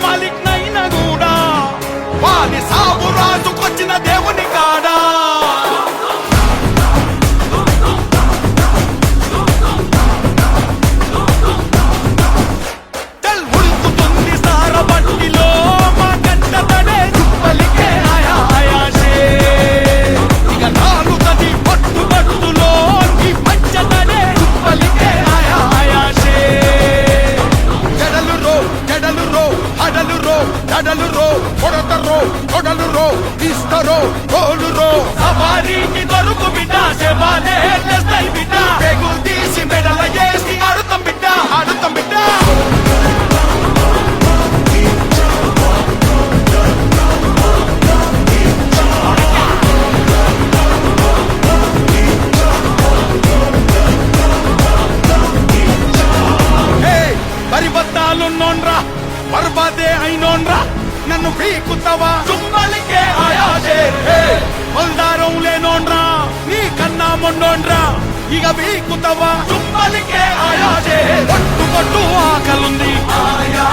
మాలిక్ నైనా కూడా వాని సాగు రాజుకొచ్చిన దేవుని కాడా ఉడుకుతుంది సార బట్టిలో మా కంట తడే చుప్పలికే ఆయా ఆయాసే ఇక నాలుగది పట్టుబట్టులో ఈ పంచతడే చుప్పలికే ఆయా ఆయాసే జడలు రో హడలు రో దడలు రో కొడతరో కొడలు రో ఇస్తరో గోలు రో సవారీకి దొరుకు బిడ్డ సేవాలే చేస్తాయి బిడ్డ పెగులు తీసి మెడల చేసి ఆడుతాం బిడ్డ ఆడుతాం బిడ్డ పరిబద్ధాలున్నోన్రా బర్బాదే అయినోన్రా నన్ను పీకుతావా చుమ్మలికే ఆయాసే బల్దారం లేనోన్రా నీ కన్నా మొన్నోన్రా ఇక పీకుతావా చుమ్మలికే ఆయాసే పట్టు పట్టు ఆకలుంది ఆయా